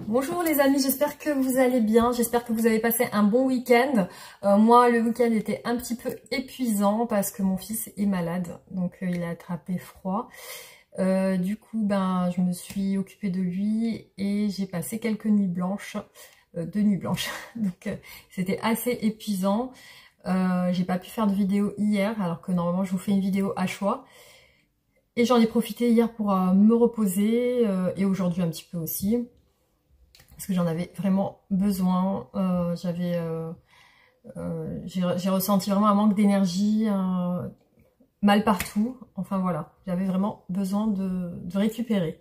Bonjour les amis, j'espère que vous allez bien, j'espère que vous avez passé un bon week-end. Moi le week-end était un petit peu épuisant parce que mon fils est malade, donc il a attrapé froid. Du coup je me suis occupée de lui et j'ai passé quelques nuits blanches, deux nuits blanches, donc c'était assez épuisant. J'ai pas pu faire de vidéo hier alors que normalement je vous fais une vidéo à choix. Et j'en ai profité hier pour me reposer et aujourd'hui un petit peu aussi. Parce que j'en avais vraiment besoin. J'ai ressenti vraiment un manque d'énergie, mal partout. Enfin voilà, j'avais vraiment besoin de récupérer.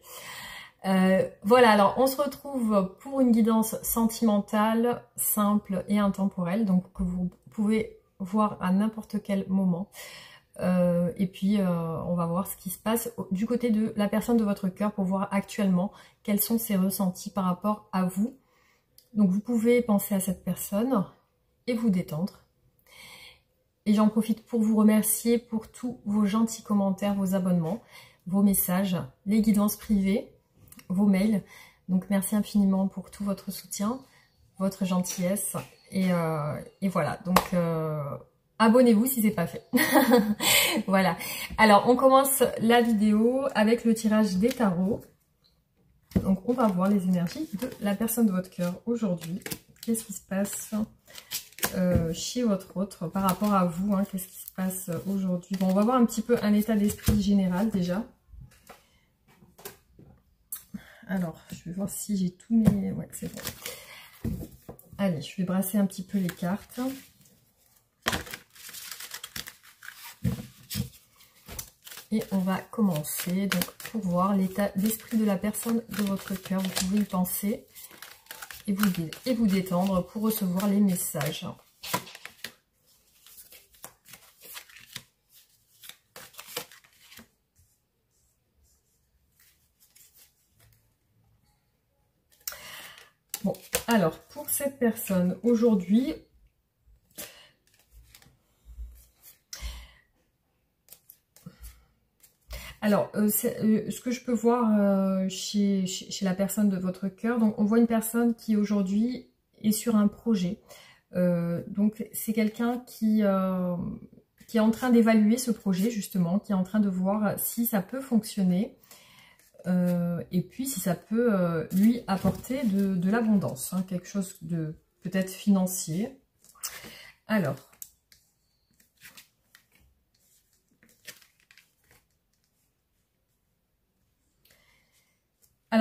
Voilà, alors on se retrouve pour une guidance sentimentale, simple et intemporelle, donc que vous pouvez voir à n'importe quel moment. Et puis on va voir ce qui se passe du côté de la personne de votre cœur pour voir actuellement quels sont ses ressentis par rapport à vous. Donc vous pouvez penser à cette personne et vous détendre. Et j'en profite pour vous remercier pour tous vos gentils commentaires, vos abonnements, vos messages, les guidances privées, vos mails. Donc merci infiniment pour tout votre soutien, votre gentillesse. Et voilà, donc abonnez-vous si c'est pas fait. Voilà. Alors, on commence la vidéo avec le tirage des tarots. Donc, on va voir les énergies de la personne de votre cœur aujourd'hui. Qu'est-ce qui se passe chez votre autre par rapport à vous, hein, qu'est-ce qui se passe aujourd'hui? Bon, on va voir un petit peu un état d'esprit général déjà. Alors, je vais voir si j'ai tous mes... Ouais, c'est bon. Allez, je vais brasser un petit peu les cartes. Et on va commencer donc pour voir l'état d'esprit de la personne de votre cœur. Vous pouvez y penser et vous détendre pour recevoir les messages. Bon, alors pour cette personne aujourd'hui, alors, ce que je peux voir chez la personne de votre cœur, donc on voit une personne qui aujourd'hui est sur un projet. Donc c'est quelqu'un qui est en train d'évaluer ce projet justement, qui est en train de voir si ça peut fonctionner et puis si ça peut lui apporter de l'abondance, hein, quelque chose de peut-être financier. Alors,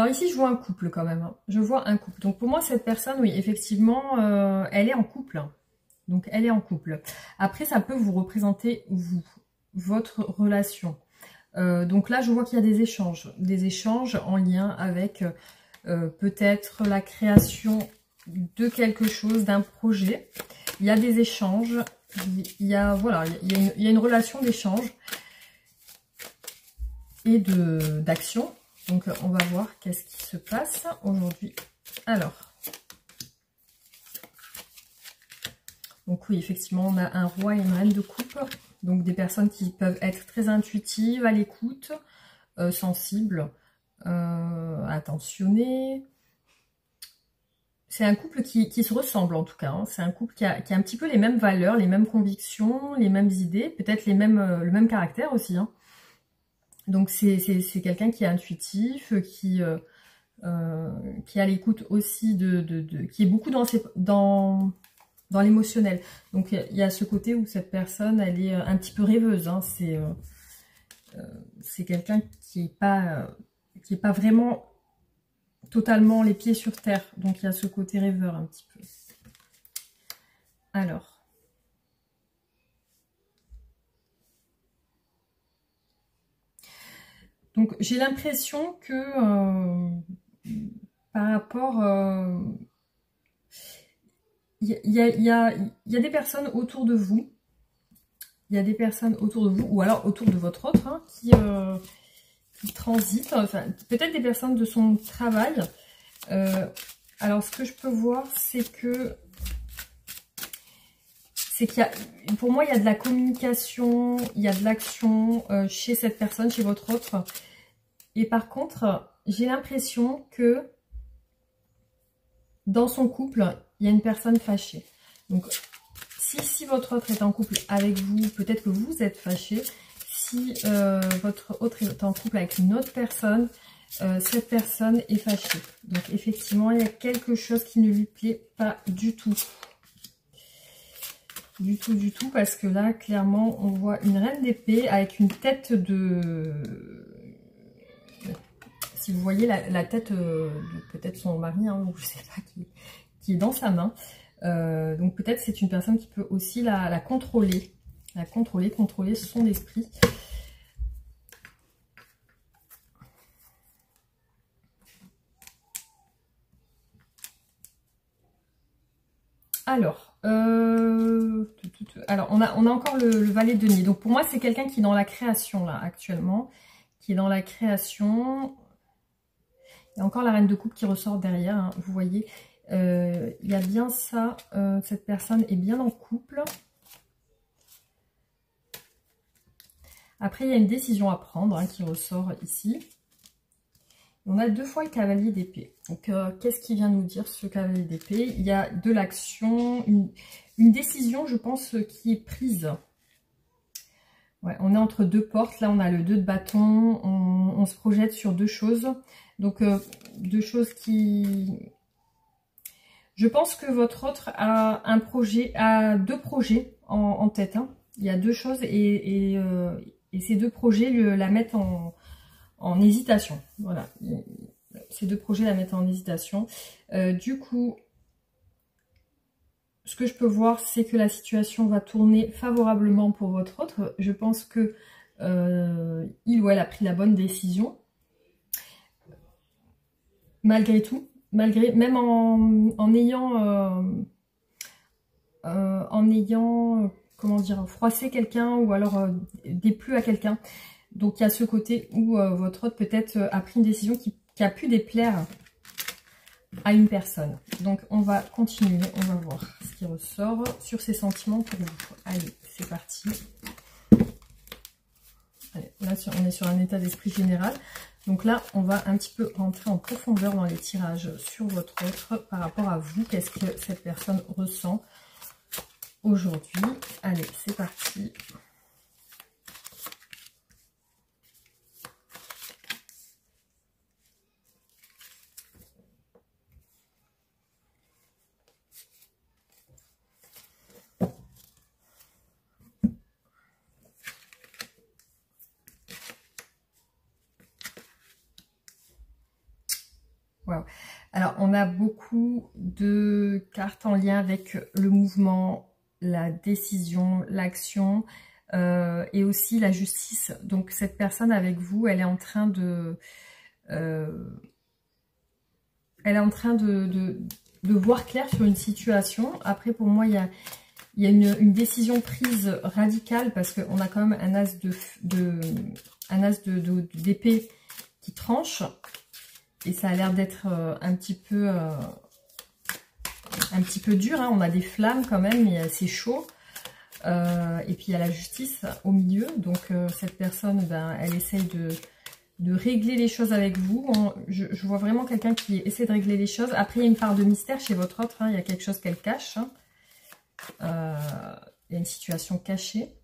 ici, je vois un couple quand même. Hein. Je vois un couple. Donc pour moi, cette personne, oui, effectivement, elle est en couple. Donc elle est en couple. Après, ça peut vous représenter vous, votre relation. Donc là, je vois qu'il y a des échanges en lien avec peut-être la création de quelque chose, d'un projet. Il y a des échanges. Il y a, voilà, il y a une relation d'échange et d'action. Donc, on va voir qu'est-ce qui se passe aujourd'hui. Alors, donc oui, effectivement, on a un roi et une reine de coupe. Donc, des personnes qui peuvent être très intuitives, à l'écoute, sensibles, attentionnées. C'est un couple qui se ressemble en tout cas. Hein. C'est un couple qui a un petit peu les mêmes valeurs, les mêmes convictions, les mêmes idées, peut-être le même caractère aussi. Hein. Donc c'est quelqu'un qui est intuitif, qui a l'écoute aussi qui est beaucoup dans l'émotionnel. Donc il y a ce côté où cette personne, elle est un petit peu rêveuse. Hein. C'est quelqu'un qui est pas vraiment totalement les pieds sur terre. Donc il y a ce côté rêveur un petit peu. Alors. Donc j'ai l'impression que par rapport... Il y a des personnes autour de vous. Il y a des personnes autour de vous, ou alors autour de votre autre, hein, qui transitent. Enfin, peut-être des personnes de son travail. Alors ce que je peux voir, c'est que... pour moi, il y a de la communication, il y a de l'action chez cette personne, chez votre autre. Et par contre, j'ai l'impression que dans son couple, il y a une personne fâchée. Donc, si votre autre est en couple avec vous, peut-être que vous êtes fâché. Si votre autre est en couple avec une autre personne, cette personne est fâchée. Donc, effectivement, il y a quelque chose qui ne lui plaît pas du tout. Du tout, parce que là, clairement, on voit une reine d'épée avec une tête de... Si vous voyez la tête de peut-être son mari, hein, ou je sais pas, qui est dans sa main. Donc peut-être c'est une personne qui peut aussi la contrôler. Contrôler son esprit. Alors, on a encore le valet de denier. Donc pour moi, c'est quelqu'un qui est dans la création, là, actuellement. Qui est dans la création. Il y a encore la reine de coupe qui ressort derrière, hein, vous voyez. Il y a bien ça. Cette personne est bien en couple. Après, il y a une décision à prendre, hein, qui ressort ici. On a 2 fois le cavalier d'épée. Donc, qu'est-ce qui vient nous dire ce cavalier d'épée? Il y a de l'action, une décision, je pense, qui est prise. Ouais, on est entre 2 portes. Là, on a le 2 de bâton. On se projette sur 2 choses. Donc, 2 choses qui... Je pense que votre autre a un projet, a 2 projets en tête. Hein. Il y a 2 choses et ces 2 projets la mettent en hésitation. Voilà. Ces 2 projets la mettent en hésitation. Du coup, ce que je peux voir, c'est que la situation va tourner favorablement pour votre autre. Je pense que il ou elle a pris la bonne décision. Malgré tout, même en ayant comment dire, froissé quelqu'un ou alors déplu à quelqu'un. Donc il y a ce côté où votre autre peut-être a pris une décision qui a pu déplaire à une personne. Donc on va continuer, on va voir ce qui ressort sur ses sentiments pour vous. Allez, c'est parti. Allez, là on est sur un état d'esprit général. Donc là, on va un petit peu rentrer en profondeur dans les tirages sur votre autre par rapport à vous. Qu'est-ce que cette personne ressent aujourd'hui? Allez, c'est parti. Wow. Alors, on a beaucoup de cartes en lien avec le mouvement, la décision, l'action et aussi la justice. Donc, cette personne avec vous, elle est en train de... voir clair sur une situation. Après, pour moi, il y a une décision prise radicale parce qu'on a quand même un as d'épée qui tranche. Et ça a l'air d'être un petit peu dur. Hein. On a des flammes quand même, mais c'est chaud. Et puis il y a la justice au milieu. Donc cette personne, ben, elle essaye de régler les choses avec vous. Je vois vraiment quelqu'un qui essaie de régler les choses. Après, il y a une part de mystère chez votre autre. Hein. Il y a quelque chose qu'elle cache. Hein. Il y a une situation cachée.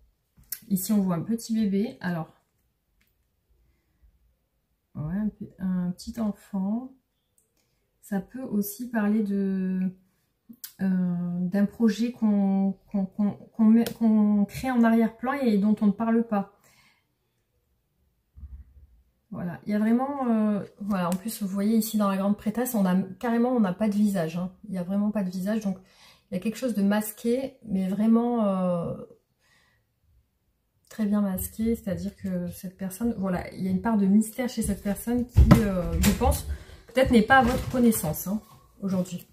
Ici, on voit un petit bébé. Alors... Ouais, un petit enfant. Ça peut aussi parler d'un projet qu'on crée en arrière-plan et dont on ne parle pas. Voilà, il y a vraiment... voilà, en plus, vous voyez ici dans la grande prêtresse, on n'a pas de visage. Hein. Il n'y a vraiment pas de visage, donc il y a quelque chose de masqué, mais vraiment... très bien masqué, c'est-à-dire que cette personne, voilà, il y a une part de mystère chez cette personne qui, je pense, peut-être n'est pas à votre connaissance hein, aujourd'hui.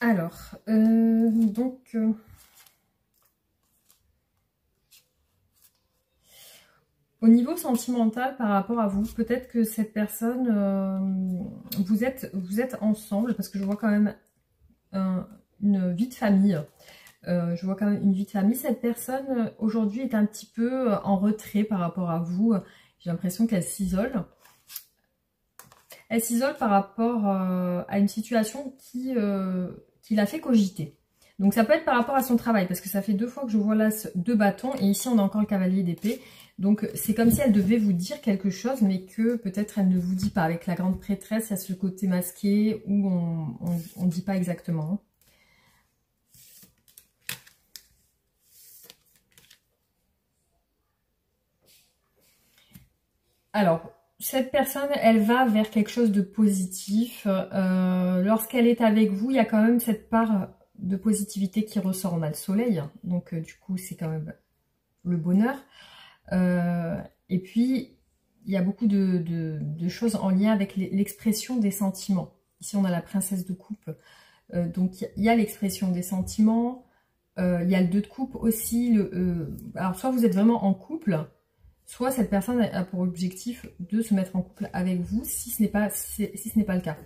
Alors, donc, au niveau sentimental par rapport à vous, peut-être que cette personne, vous êtes ensemble, parce que je vois quand même une vie de famille. Je vois quand même une vie de famille. Cette personne, aujourd'hui, est un petit peu en retrait par rapport à vous. J'ai l'impression qu'elle s'isole. Elle s'isole par rapport à une situation qui l'a fait cogiter. Donc ça peut être par rapport à son travail, parce que ça fait 2 fois que je vois là 2 bâtons, et ici on a encore le cavalier d'épée. Donc c'est comme si elle devait vous dire quelque chose, mais que peut-être elle ne vous dit pas. Avec la grande prêtresse, il y a ce côté masqué où on ne dit pas exactement. Alors, cette personne, elle va vers quelque chose de positif. Lorsqu'elle est avec vous, il y a quand même cette part de positivité qui ressort. On a le soleil, donc du coup, c'est quand même le bonheur. Et puis, il y a beaucoup de choses en lien avec l'expression des sentiments. Ici, on a la princesse de coupe. Donc, il y a l'expression des sentiments. Il y a le 2 de coupe aussi. Alors, soit vous êtes vraiment en couple, soit cette personne a pour objectif de se mettre en couple avec vous, si ce n'est pas le cas.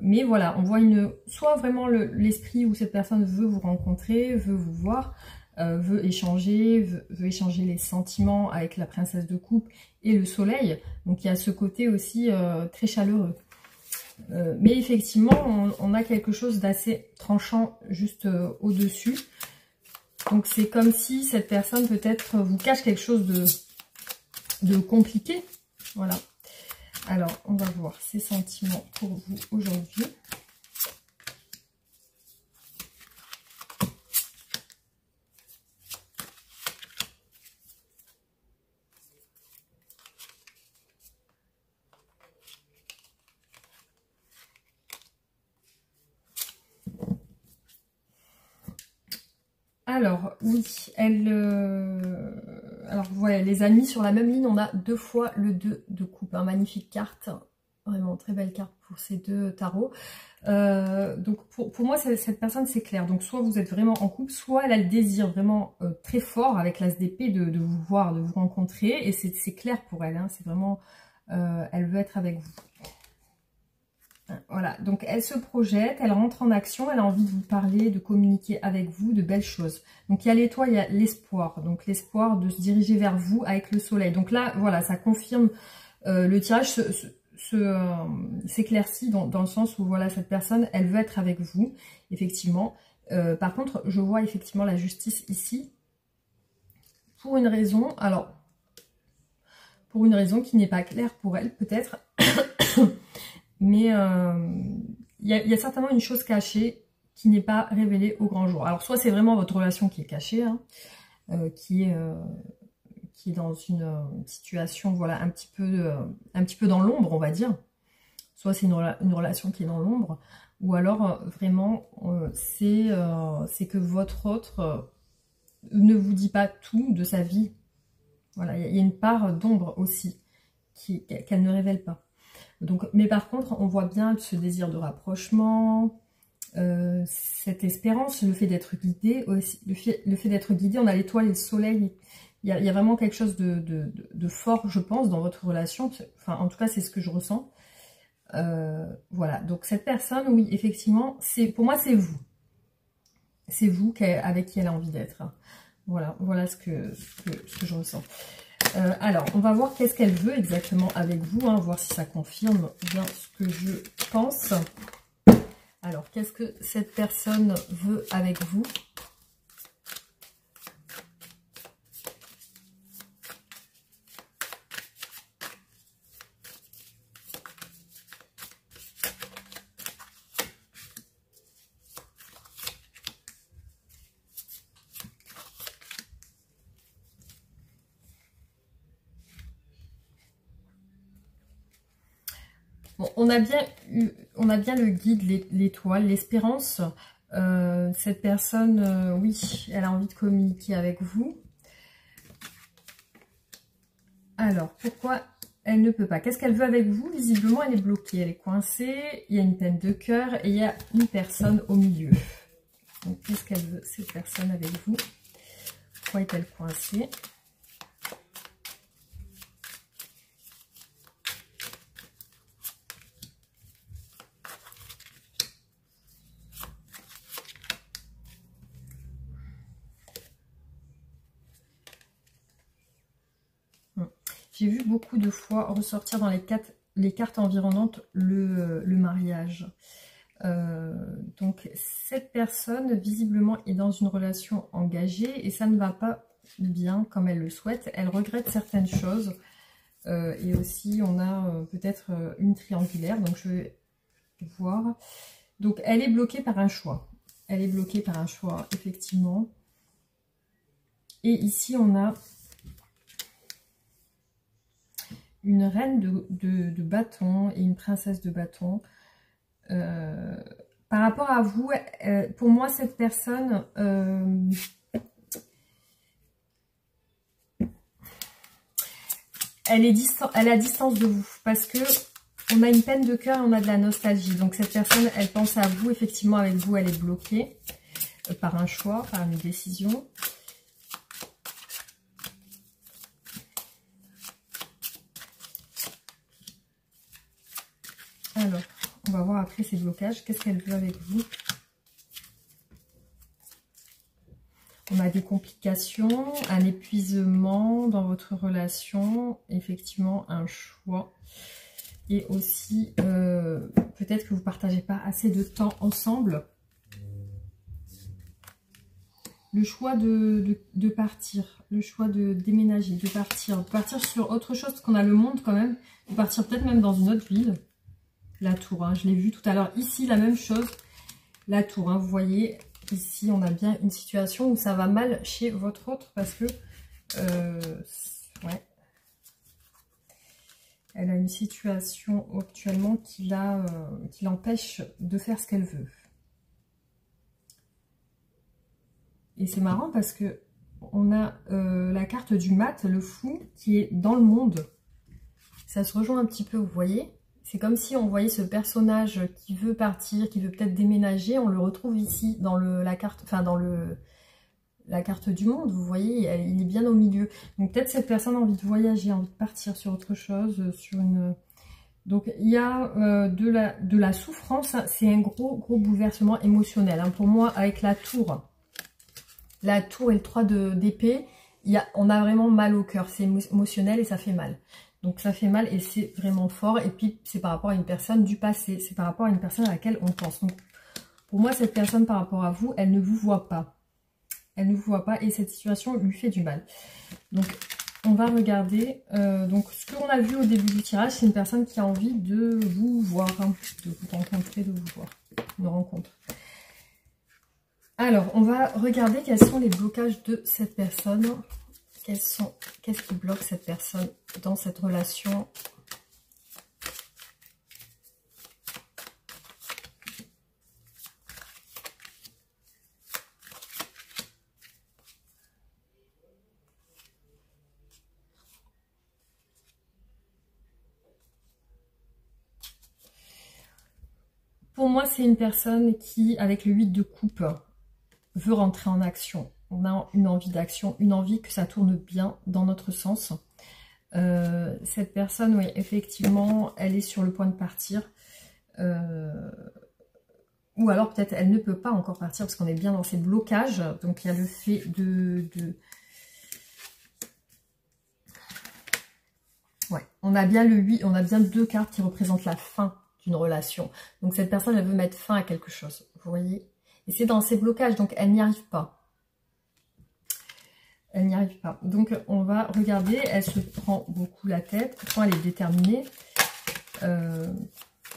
Mais voilà, on voit soit vraiment l'esprit où cette personne veut vous rencontrer, veut vous voir, veut échanger les sentiments avec la princesse de coupe et le soleil. Donc il y a ce côté aussi très chaleureux. Mais effectivement, on a quelque chose d'assez tranchant juste au-dessus. Donc c'est comme si cette personne peut-être vous cache quelque chose de compliqué. Voilà. Alors, on va voir ses sentiments pour vous aujourd'hui. Alors, oui, alors, voilà, les amis, sur la même ligne, on a 2 fois le 2 de coupe. Hein, magnifique carte. Vraiment, très belle carte pour ces 2 tarots. Donc, pour moi, cette personne, c'est clair. Donc, soit vous êtes vraiment en couple, soit elle a le désir vraiment très fort, avec l'as d'épée, de vous voir, de vous rencontrer. Et c'est clair pour elle. Hein, c'est vraiment... elle veut être avec vous. Voilà, donc elle se projette, elle rentre en action, elle a envie de vous parler, de communiquer avec vous, de belles choses. Donc il y a l'étoile, il y a l'espoir, donc l'espoir de se diriger vers vous avec le soleil. Donc là, voilà, ça confirme le tirage s'éclaircit dans le sens où voilà, cette personne, elle veut être avec vous, effectivement. Par contre, je vois effectivement la justice ici, pour une raison, alors, pour une raison qui n'est pas claire pour elle, peut-être. Mais il y a certainement une chose cachée qui n'est pas révélée au grand jour. Alors soit c'est vraiment votre relation qui est cachée, hein, qui est dans une situation voilà un petit peu dans l'ombre, on va dire. Soit c'est une relation qui est dans l'ombre, ou alors vraiment c'est que votre autre ne vous dit pas tout de sa vie. Voilà, il y a une part d'ombre aussi qu'elle ne révèle pas. Donc, mais par contre, on voit bien ce désir de rapprochement, cette espérance, le fait d'être guidé aussi, le fait d'être guidé, on a l'étoile et le soleil. Il y a vraiment quelque chose de fort, je pense, dans votre relation. Enfin, en tout cas, c'est ce que je ressens. Voilà, donc cette personne, oui, effectivement, pour moi, c'est vous. C'est vous avec qui elle a envie d'être. Voilà ce que je ressens. Alors, on va voir qu'est-ce qu'elle veut exactement avec vous, hein, voir si ça confirme bien ce que je pense. Alors, qu'est-ce que cette personne veut avec vous ? Bon, on a bien le guide, l'étoile, l'espérance. Cette personne, oui, elle a envie de communiquer avec vous. Alors, pourquoi elle ne peut pas? Qu'est-ce qu'elle veut avec vous? Visiblement, elle est bloquée, elle est coincée. Il y a une peine de cœur et il y a une personne au milieu. Donc, qu'est-ce qu'elle veut, cette personne, avec vous? Pourquoi est-elle coincée? J'ai vu beaucoup de fois ressortir dans les 4 les cartes environnantes le mariage. Donc cette personne visiblement est dans une relation engagée et ça ne va pas bien comme elle le souhaite. Elle regrette certaines choses et aussi on a peut-être une triangulaire, donc je vais voir. Donc elle est bloquée par un choix. Elle est bloquée par un choix, effectivement. Et ici on a une reine de bâton et une princesse de bâton. Par rapport à vous, pour moi, cette personne, elle est à distance de vous parce que on a une peine de cœur et on a de la nostalgie. Donc cette personne, elle pense à vous, effectivement, avec vous, elle est bloquée par un choix, par une décision. Alors, on va voir après ces blocages. Qu'est-ce qu'elle veut avec vous? On a des complications, un épuisement dans votre relation, effectivement un choix. Et aussi, peut-être que vous ne partagez pas assez de temps ensemble. Le choix de partir, le choix de déménager, de partir sur autre chose, parce qu'on a le monde quand même, de partir peut-être même dans une autre ville. La tour, hein, je l'ai vu tout à l'heure. Ici, la même chose, la tour, hein, vous voyez, ici, on a bien une situation où ça va mal chez votre autre parce que, ouais, elle a une situation actuellement qui l'empêche de faire ce qu'elle veut. Et c'est marrant parce que on a la carte du mat, le fou, qui est dans le monde. Ça se rejoint un petit peu, vous voyez. C'est comme si on voyait ce personnage qui veut partir, qui veut peut-être déménager. On le retrouve ici dans la carte, enfin dans la carte du monde. Vous voyez, il est bien au milieu. Donc peut-être cette personne a envie de voyager, a envie de partir sur autre chose, sur une. Donc il y a de la souffrance. C'est un gros bouleversement émotionnel. Hein. Pour moi, avec la tour et le 3 d'épée, on a vraiment mal au cœur. C'est émotionnel et ça fait mal. Donc ça fait mal et c'est vraiment fort. Et puis c'est par rapport à une personne du passé. C'est par rapport à une personne à laquelle on pense. Donc pour moi, cette personne par rapport à vous, elle ne vous voit pas. Elle ne vous voit pas et cette situation lui fait du mal. Donc on va regarder. Donc ce qu'on a vu au début du tirage, c'est une personne qui a envie de vous voir. Hein, de vous rencontrer, de vous voir. Une rencontre. Alors on va regarder quels sont les blocages de cette personne. Qu'est-ce qui bloque cette personne dans cette relation? Pour moi, c'est une personne qui, avec le 8 de coupe, veut rentrer en action. On a une envie d'action, une envie que ça tourne bien dans notre sens. Cette personne, oui, effectivement, elle est sur le point de partir. Ou alors peut-être elle ne peut pas encore partir parce qu'on est bien dans ces blocages. Donc il y a le fait Ouais, on a bien le 8, on a bien 2 cartes qui représentent la fin d'une relation. Donc cette personne, elle veut mettre fin à quelque chose, vous voyez. Et c'est dans ces blocages, donc elle n'y arrive pas. Elle n'y arrive pas. Donc on va regarder, elle se prend beaucoup la tête. Pourtant elle est déterminée.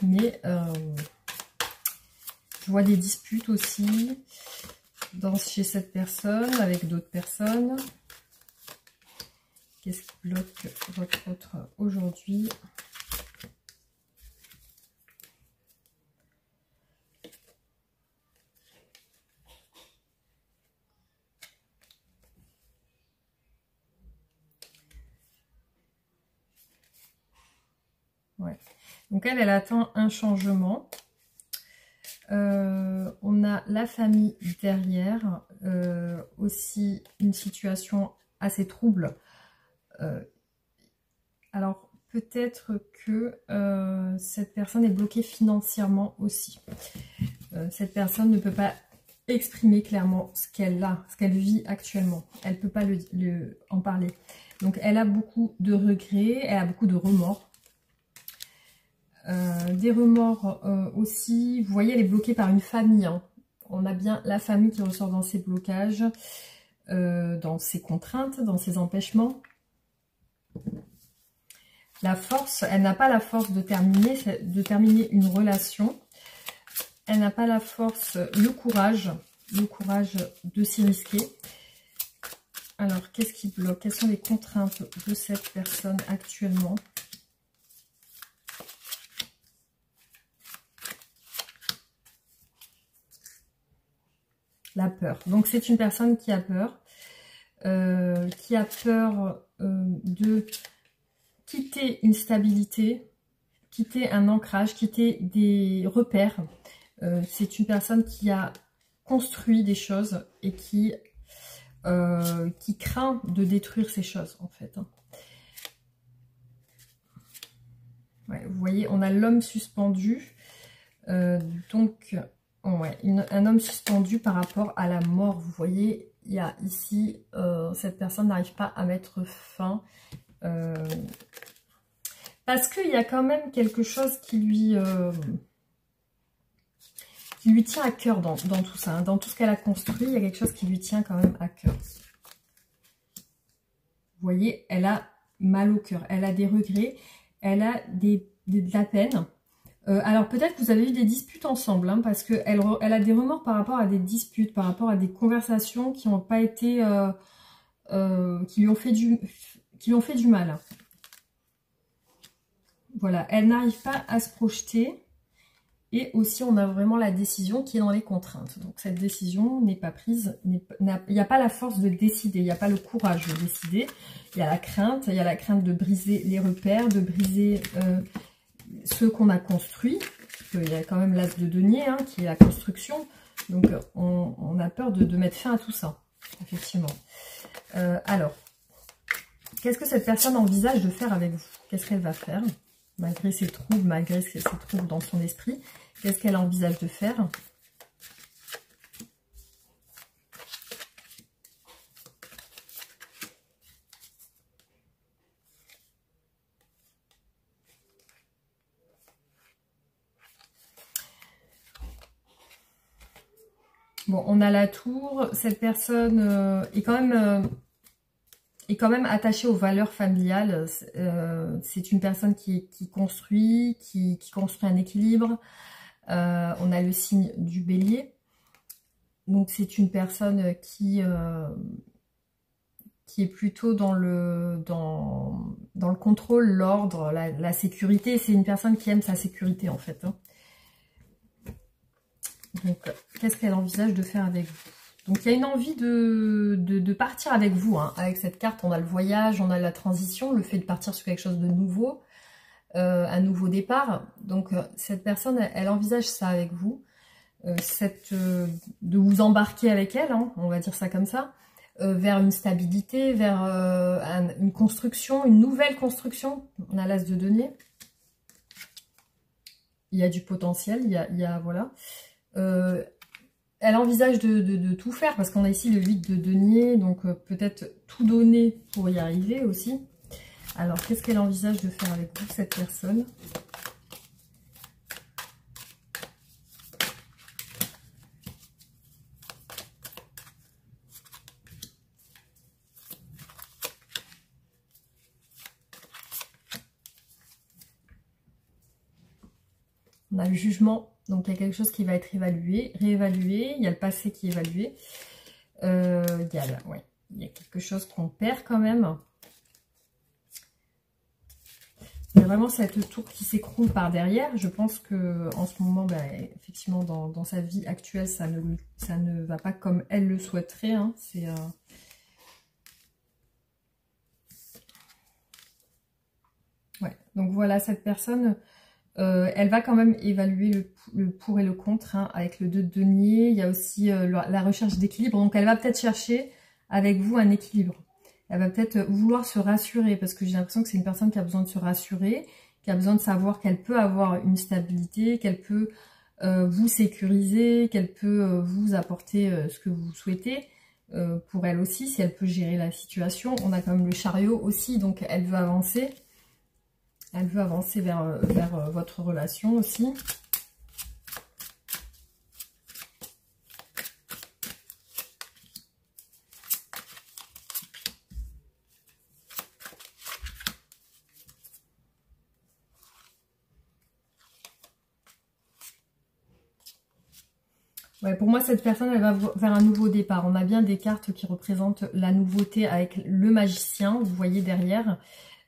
Mais je vois des disputes aussi chez cette personne, avec d'autres personnes. Qu'est-ce qui bloque votre autre aujourd'hui? Ouais. Donc elle attend un changement. On a la famille derrière, aussi une situation assez trouble. Alors peut-être que cette personne est bloquée financièrement aussi. Cette personne ne peut pas exprimer clairement ce qu'elle a, ce qu'elle vit actuellement. Elle ne peut pas en parler. Donc elle a beaucoup de regrets, elle a beaucoup de remords. des remords aussi. Vous voyez, elle est bloquée par une famille. Hein. On a bien la famille qui ressort dans ces blocages, dans ces contraintes, dans ces empêchements. La force, elle n'a pas la force de terminer une relation. Elle n'a pas la force, le courage de s'y risquer. Alors, qu'est-ce qui bloque? Quelles sont les contraintes de cette personne actuellement? La peur. Donc, c'est une personne qui a peur. De quitter une stabilité, quitter un ancrage, quitter des repères. C'est une personne qui a construit des choses et qui craint de détruire ces choses, en fait. Ouais, vous voyez, on a l'homme suspendu. Donc, ouais, un homme suspendu par rapport à la mort. Vous voyez, il y a ici, cette personne n'arrive pas à mettre fin. Parce qu'il y a quand même quelque chose qui lui tient à cœur dans tout ça. Hein. Dans tout ce qu'elle a construit, il y a quelque chose qui lui tient quand même à cœur. Vous voyez, elle a mal au cœur, elle a des regrets, elle a de la peine. Alors peut-être que vous avez eu des disputes ensemble, hein, parce qu'elle a des remords par rapport à des disputes, par rapport à des conversations qui n'ont pas été... qui lui ont fait du mal. Voilà, elle n'arrive pas à se projeter. Et aussi, on a vraiment la décision qui est dans les contraintes. Donc, cette décision n'est pas prise. Il n'y a pas la force de décider. Il n'y a pas le courage de décider. Il y a la crainte. Il y a la crainte de briser les repères, de briser ce qu'on a construit. Il y a quand même l'as de denier, hein, qui est la construction. Donc, on a peur de mettre fin à tout ça, effectivement. Alors, qu'est-ce que cette personne envisage de faire avec vous? Qu'est-ce qu'elle va faire? Malgré ses troubles, malgré ses troubles dans son esprit, qu'est-ce qu'elle envisage de faire? Bon, on a la tour. Cette personne est quand même attachée aux valeurs familiales. C'est une personne qui construit, qui construit un équilibre. On a le signe du bélier. Donc c'est une personne qui est plutôt dans le contrôle, l'ordre, la sécurité. C'est une personne qui aime sa sécurité en fait. Hein. Donc qu'est-ce qu'elle envisage de faire avec vous? Donc il y a une envie de partir avec vous. Hein. Avec cette carte, on a le voyage, on a la transition, le fait de partir sur quelque chose de nouveau, un nouveau départ. Donc cette personne, elle envisage ça avec vous, de vous embarquer avec elle, hein, on va dire ça comme ça, vers une stabilité, vers une construction, une nouvelle construction. On a l'as de denier. Il y a du potentiel, il y a voilà. Elle envisage de tout faire parce qu'on a ici le 8 de denier, donc peut-être tout donner pour y arriver aussi. Alors, qu'est-ce qu'elle envisage de faire avec vous, cette personne? On a le jugement. Donc, il y a quelque chose qui va être évalué, réévalué. Il y a le passé qui est évalué. Il y a quelque chose qu'on perd quand même. Il y a vraiment cette tour qui s'écroule par derrière. Je pense que en ce moment, effectivement, dans sa vie actuelle, ça ne va pas comme elle le souhaiterait. Hein. Ouais. Donc voilà, cette personne... elle va quand même évaluer le pour et le contre, hein, avec le 2 de denier. Il y a aussi la recherche d'équilibre. Donc, elle va peut-être chercher avec vous un équilibre. Elle va peut-être vouloir se rassurer parce que j'ai l'impression que c'est une personne qui a besoin de se rassurer, qui a besoin de savoir qu'elle peut avoir une stabilité, qu'elle peut vous sécuriser, qu'elle peut vous apporter ce que vous souhaitez. Pour elle aussi, si elle peut gérer la situation. On a quand même le chariot aussi, donc elle veut avancer. Elle veut avancer vers votre relation aussi. Ouais, pour moi, cette personne, elle va vers un nouveau départ. On a bien des cartes qui représentent la nouveauté avec le magicien, vous voyez derrière,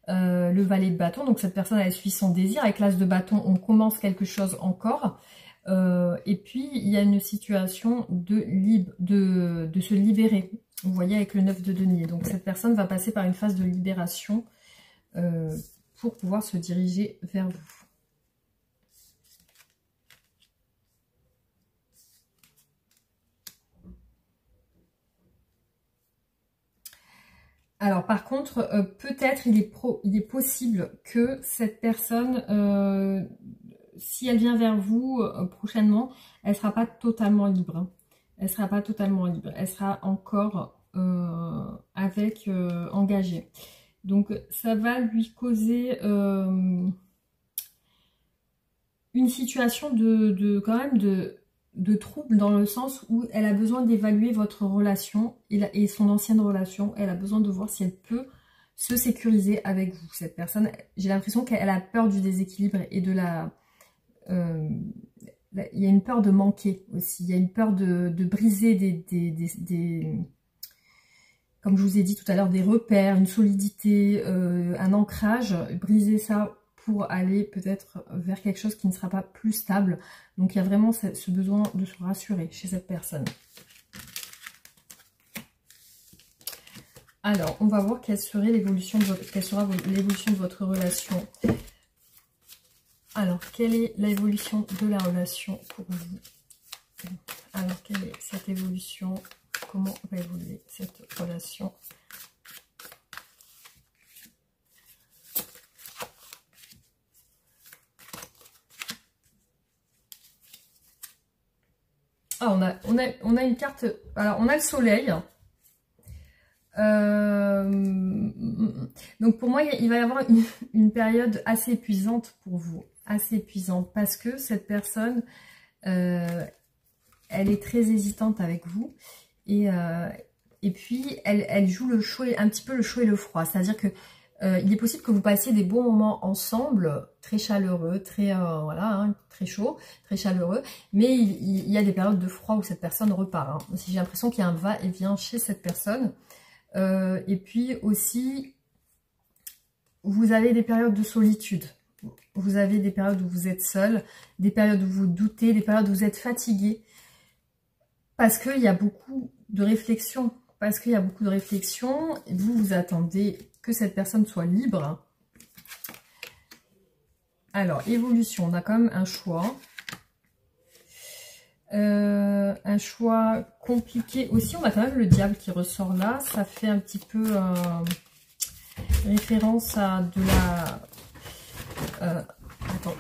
le valet de bâton. Donc cette personne, elle suit son désir. Avec l'as de bâton, on commence quelque chose encore. Et puis, il y a une situation de se libérer. Vous voyez avec le 9 de denier. Donc cette personne va passer par une phase de libération pour pouvoir se diriger vers vous. Alors par contre, peut-être il est possible que cette personne, si elle vient vers vous prochainement, elle ne sera pas totalement libre. Hein. Elle ne sera pas totalement libre. Elle sera encore engagée. Donc ça va lui causer une situation quand même de trouble dans le sens où elle a besoin d'évaluer votre relation et son ancienne relation. Elle a besoin de voir si elle peut se sécuriser avec vous. Cette personne, j'ai l'impression qu'elle a peur du déséquilibre et de il y a une peur de manquer aussi. Il y a une peur de briser comme je vous ai dit tout à l'heure, des repères, une solidité, un ancrage. Briser ça pour aller peut-être vers quelque chose qui ne sera pas plus stable. Donc il y a vraiment ce besoin de se rassurer chez cette personne. Alors, on va voir quelle sera l'évolution de votre relation. Alors, quelle est l'évolution de la relation pour vous? Alors, quelle est cette évolution? Comment va évoluer cette relation? Ah, on a une carte. Alors, on a le soleil. Donc, pour moi, il va y avoir une période assez épuisante pour vous. Assez épuisante. Parce que cette personne, elle est très hésitante avec vous. Et puis, elle joue le chaud, un petit peu le chaud et le froid. C'est-à-dire que il est possible que vous passiez des bons moments ensemble, très chaleureux, très voilà, hein, très chaud, très chaleureux. Mais il y a des périodes de froid où cette personne repart. Hein. J'ai l'impression qu'il y a un va-et-vient chez cette personne. Et puis aussi, vous avez des périodes de solitude. Vous avez des périodes où vous êtes seul, des périodes où vous doutez, des périodes où vous êtes fatigué. Parce qu'il y a beaucoup de réflexion. Parce qu'il y a beaucoup de réflexion. Vous attendez que cette personne soit libre. Alors, évolution, on a quand même un choix. Un choix compliqué aussi. On a quand même le diable qui ressort là. Ça fait un petit peu référence à de la... attendez,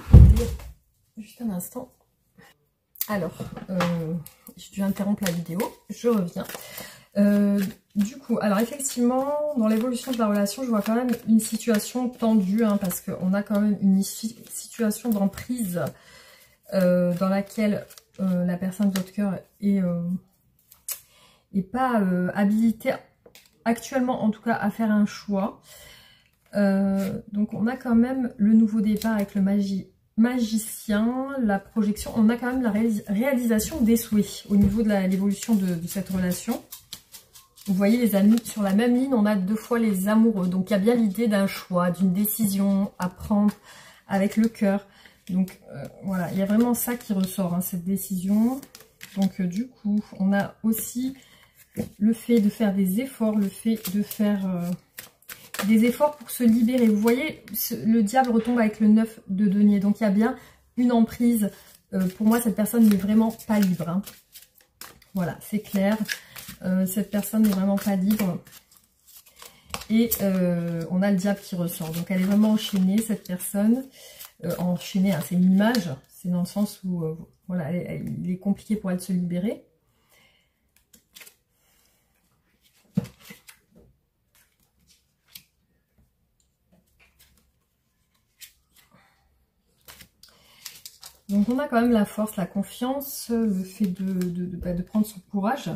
juste un instant. Alors, j'ai dû interrompre la vidéo. Je reviens. Du coup, alors effectivement, dans l'évolution de la relation, je vois quand même une situation tendue, hein, parce qu'on a quand même une situation d'emprise dans laquelle la personne de votre cœur est pas habilitée, actuellement en tout cas, à faire un choix. Donc on a quand même le nouveau départ avec le magicien, la projection, on a quand même la réalisation des souhaits au niveau de l'évolution de cette relation. Vous voyez les amis, sur la même ligne, on a deux fois les amoureux. Donc il y a bien l'idée d'un choix, d'une décision à prendre avec le cœur. Donc voilà, il y a vraiment ça qui ressort, hein, cette décision. Donc du coup, on a aussi le fait de faire des efforts, le fait de faire des efforts pour se libérer. Vous voyez, le diable retombe avec le 9 de denier. Donc il y a bien une emprise. Pour moi, cette personne n'est vraiment pas libre. Hein. Voilà, c'est clair. Cette personne n'est vraiment pas libre. Et on a le diable qui ressort. Donc elle est vraiment enchaînée, cette personne. Enchaînée, hein, c'est une image. C'est dans le sens où voilà, il est compliqué pour elle de se libérer. Donc on a quand même la force, la confiance, le fait de prendre son courage.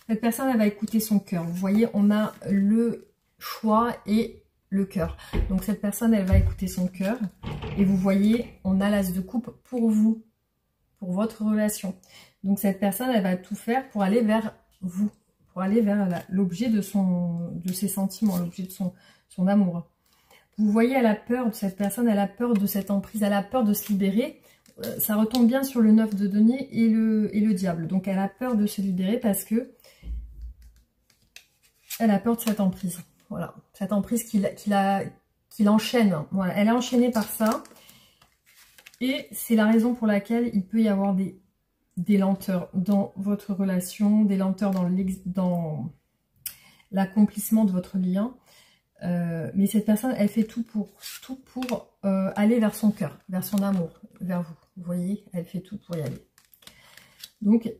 Cette personne, elle va écouter son cœur. Vous voyez, on a le choix et le cœur. Donc cette personne, elle va écouter son cœur. Et vous voyez, on a l'as de coupe pour vous, pour votre relation. Donc cette personne, elle va tout faire pour aller vers vous, pour aller vers l'objet de ses sentiments, l'objet de son amour. Vous voyez, elle a peur de cette personne, elle a peur de cette emprise, elle a peur de se libérer. Ça retombe bien sur le 9 de denier et le diable. Donc elle a peur de se libérer parce que elle a peur de cette emprise. Voilà, cette emprise qui l'enchaîne. Voilà, elle est enchaînée par ça. Et c'est la raison pour laquelle il peut y avoir des lenteurs dans votre relation, des lenteurs dans l'accomplissement de votre lien. Mais cette personne, elle fait tout pour aller vers son cœur, vers son amour, vers vous. Vous voyez, elle fait tout pour y aller. Donc,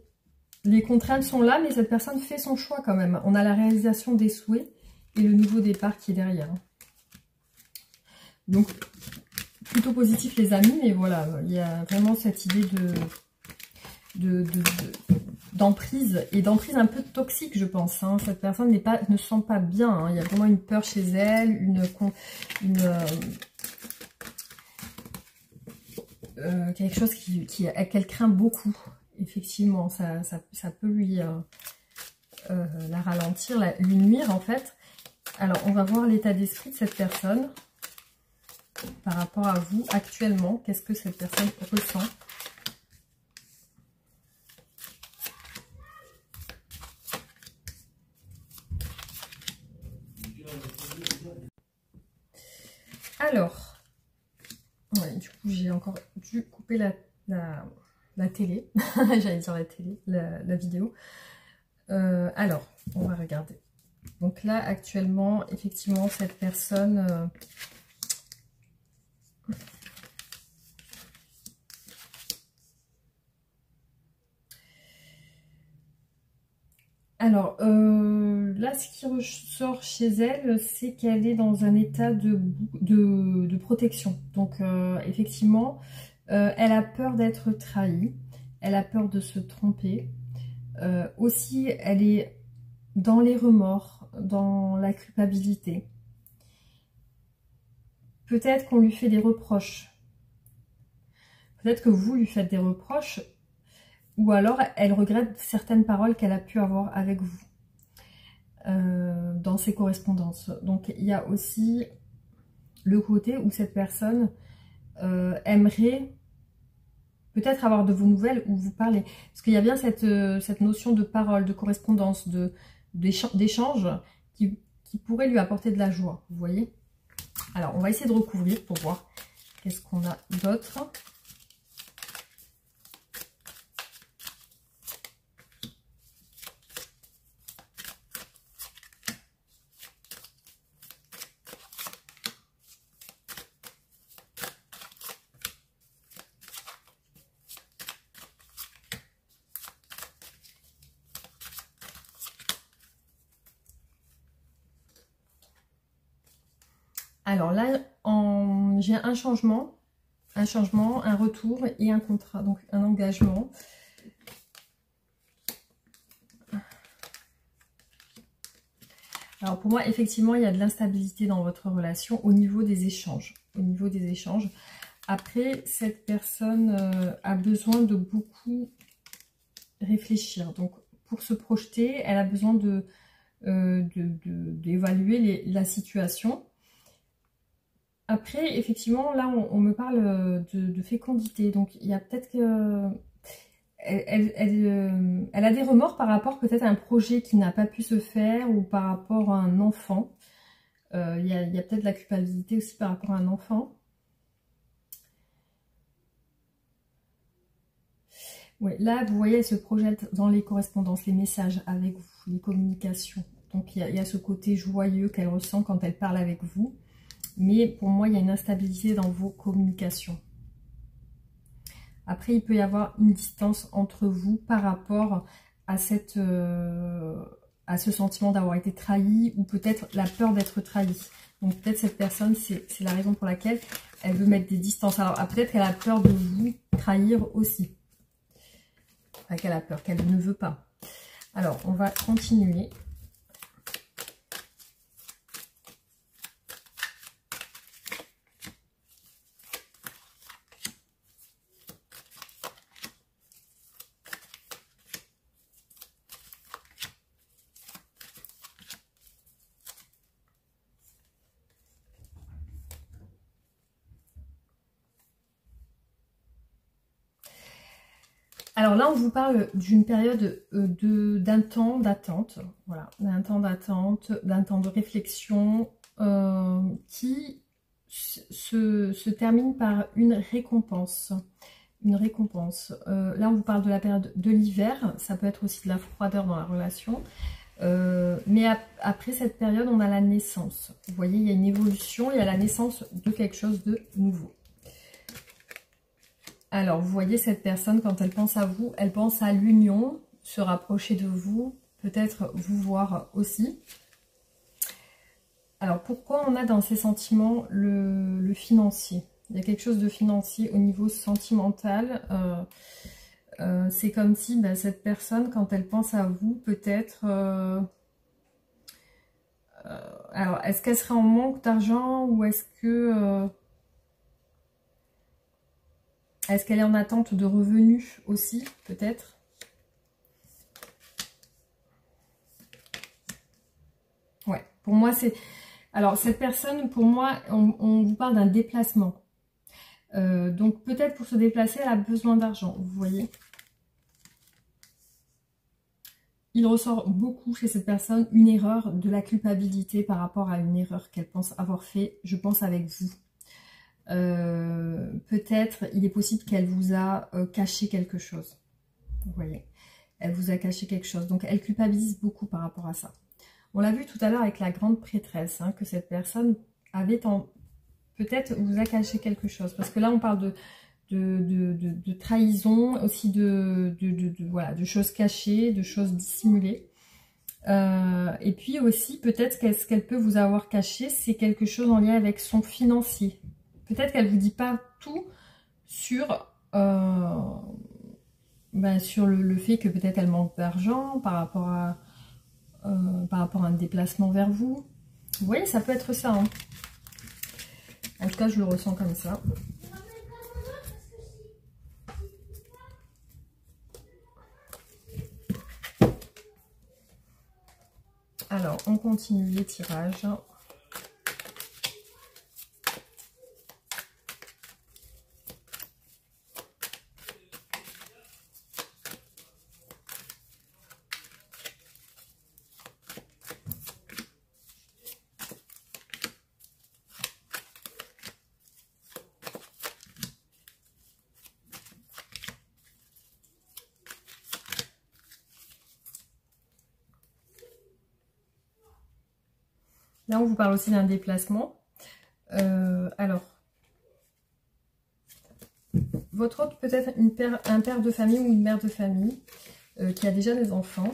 les contraintes sont là, mais cette personne fait son choix quand même. On a la réalisation des souhaits et le nouveau départ qui est derrière. Donc, plutôt positif les amis, mais voilà, il y a vraiment cette idée d'emprise, et d'emprise un peu toxique, je pense. Hein. Cette personne ne se sent pas bien. Hein. Il y a vraiment une peur chez elle, quelque chose qu'elle craint beaucoup. Effectivement, ça peut lui la ralentir, lui nuire en fait. Alors, on va voir l'état d'esprit de cette personne par rapport à vous actuellement. Qu'est-ce que cette personne ressent ? Alors, ouais, du coup, j'ai encore dû couper la télé. J'allais dire la télé, la vidéo. Alors, on va regarder. Donc là, actuellement, effectivement, cette personne... Alors, là, ce qui ressort chez elle, c'est qu'elle est dans un état de protection. Donc, effectivement, elle a peur d'être trahie. Elle a peur de se tromper. Aussi, elle est dans les remords, dans la culpabilité. Peut-être qu'on lui fait des reproches. Peut-être que vous lui faites des reproches. Ou alors, elle regrette certaines paroles qu'elle a pu avoir avec vous dans ses correspondances. Donc, il y a aussi le côté où cette personne aimerait peut-être avoir de vos nouvelles ou vous parler. Parce qu'il y a bien cette notion de parole, de correspondance, d'échange qui pourrait lui apporter de la joie. Vous voyez ? Alors, on va essayer de recouvrir pour voir qu'est-ce qu'on a d'autre. Alors là, j'ai un changement, un retour et un contrat, donc un engagement. Alors pour moi, effectivement, il y a de l'instabilité dans votre relation au niveau des échanges. Après, cette personne a besoin de beaucoup réfléchir. Donc pour se projeter, elle a besoin d'évaluer la situation. Après, effectivement, là, on me parle de fécondité. Donc, il y a peut-être que... Elle a des remords par rapport peut-être à un projet qui n'a pas pu se faire ou par rapport à un enfant. Il y a peut-être de la culpabilité aussi par rapport à un enfant. Ouais, là, vous voyez, elle se projette dans les correspondances, les messages avec vous, les communications. Donc, il y a ce côté joyeux qu'elle ressent quand elle parle avec vous. Mais pour moi, il y a une instabilité dans vos communications. Après, il peut y avoir une distance entre vous par rapport à ce sentiment d'avoir été trahi ou peut-être la peur d'être trahi. Donc peut-être cette personne, c'est la raison pour laquelle elle veut mettre des distances. Alors peut-être qu'elle a peur de vous trahir aussi. Enfin, qu'elle a peur, qu'elle ne veut pas. Alors, on va continuer. Alors là, on vous parle d'une période d'un temps d'attente, voilà, d'un temps d'attente, d'un temps de réflexion qui se termine par une récompense. Une récompense. Là, on vous parle de la période de l'hiver, ça peut être aussi de la froideur dans la relation. Mais après cette période, on a la naissance. Vous voyez, il y a une évolution, il y a la naissance de quelque chose de nouveau. Alors, vous voyez cette personne, quand elle pense à vous, elle pense à l'union, se rapprocher de vous, peut-être vous voir aussi. Alors, pourquoi on a dans ces sentiments le financier? Il y a quelque chose de financier au niveau sentimental. C'est comme si cette personne, quand elle pense à vous, peut-être... alors, est-ce qu'elle serait en manque d'argent ou est-ce que... est-ce qu'elle est en attente de revenus aussi, peut-être? Ouais, pour moi, c'est... Alors, cette personne, pour moi, on vous parle d'un déplacement. Donc, peut-être pour se déplacer, elle a besoin d'argent, vous voyez. Il ressort beaucoup chez cette personne une erreur, de la culpabilité par rapport à une erreur qu'elle pense avoir fait, je pense, avec vous. Peut-être, il est possible qu'elle vous a caché quelque chose. Vous voyez, elle vous a caché quelque chose. Donc, elle culpabilise beaucoup par rapport à ça. On l'a vu tout à l'heure avec la grande prêtresse, hein, que cette personne avait peut-être vous a caché quelque chose. Parce que là, on parle de trahison, aussi voilà, de choses cachées, de choses dissimulées. Et puis aussi, peut-être ce qu'elle peut vous avoir caché, c'est quelque chose en lien avec son financier. Peut-être qu'elle ne vous dit pas tout sur, sur le fait que peut-être elle manque d'argent par rapport à un déplacement vers vous. Vous voyez, ça peut être ça. Hein. En tout cas, je le ressens comme ça. Alors, on continue les tirages. Là, on vous parle aussi d'un déplacement. Alors, votre hôte peut être un père de famille ou une mère de famille qui a déjà des enfants.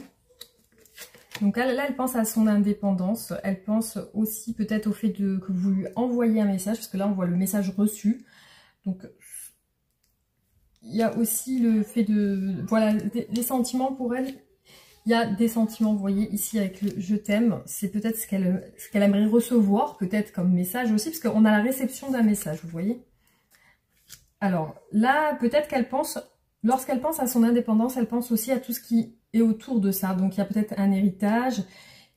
Donc là, elle pense à son indépendance. Elle pense aussi peut-être au fait que vous lui envoyez un message, parce que là, on voit le message reçu. Donc, il y a aussi le fait de... Voilà, les sentiments pour elle. Il y a des sentiments, vous voyez, ici avec le « je t'aime ». C'est peut-être ce qu'elle aimerait recevoir, peut-être comme message aussi, parce qu'on a la réception d'un message, vous voyez. Alors là, peut-être qu'elle pense, lorsqu'elle pense à son indépendance, elle pense aussi à tout ce qui est autour de ça. Donc il y a peut-être un héritage,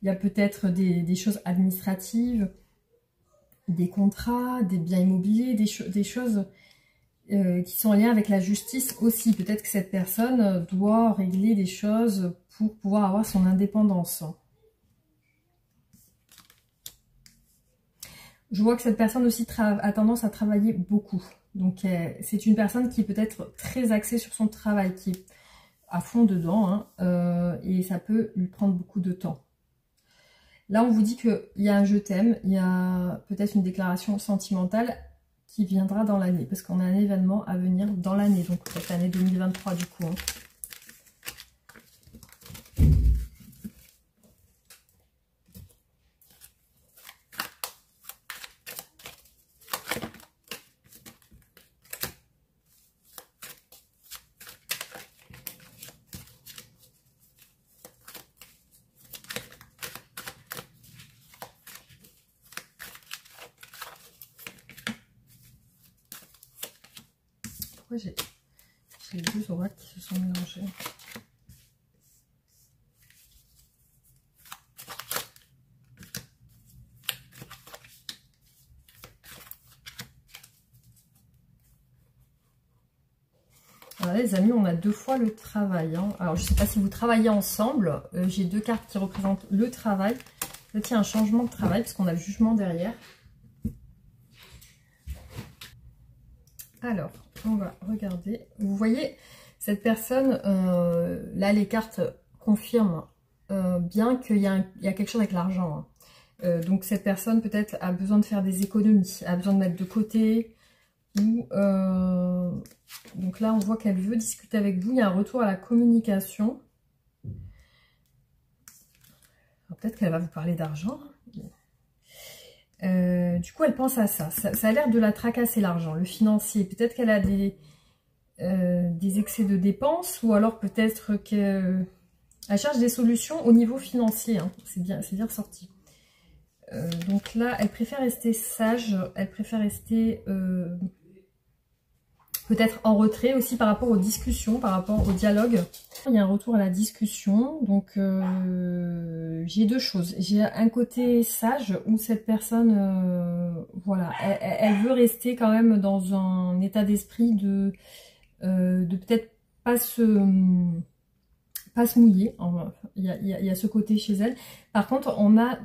il y a peut-être des choses administratives, des contrats, des biens immobiliers, des choses... qui sont en lien avec la justice aussi. Peut-être que cette personne doit régler des choses pour pouvoir avoir son indépendance. Je vois que cette personne aussi a tendance à travailler beaucoup. Donc c'est une personne qui est peut-être très axée sur son travail, qui est à fond dedans, hein, et ça peut lui prendre beaucoup de temps. Là, on vous dit qu'il y a un « je t'aime », il y a peut-être une déclaration sentimentale qui viendra dans l'année, parce qu'on a un événement à venir dans l'année, donc cette année 2023 du coup. Hein. Pourquoi j'ai les deux oracles qui se sont mélangés? Alors là, les amis, on a deux fois le travail. Hein. Alors, je ne sais pas si vous travaillez ensemble. J'ai deux cartes qui représentent le travail. Peut-être qu'il y a un changement de travail, parce qu'on a le jugement derrière. Alors, on va regarder. Vous voyez, cette personne, là, les cartes confirment bien qu'il y a quelque chose avec l'argent. Hein. Donc, cette personne, peut-être, a besoin de faire des économies, a besoin de mettre de côté. Ou, donc là, on voit qu'elle veut discuter avec vous. Il y a un retour à la communication. Peut-être qu'elle va vous parler d'argent. Du coup, elle pense à ça. Ça a l'air de la tracasser, l'argent, le financier. Peut-être qu'elle a des excès de dépenses, ou alors peut-être qu'elle cherche des solutions au niveau financier. Hein. C'est bien ressorti. Donc là, elle préfère rester sage. Elle préfère rester peut-être en retrait aussi par rapport aux discussions, par rapport au dialogue. Il y a un retour à la discussion. Donc j'ai deux choses. J'ai un côté sage où cette personne, voilà, elle veut rester quand même dans un état d'esprit de peut-être pas se mouiller. Il y a ce côté chez elle. Par contre, on a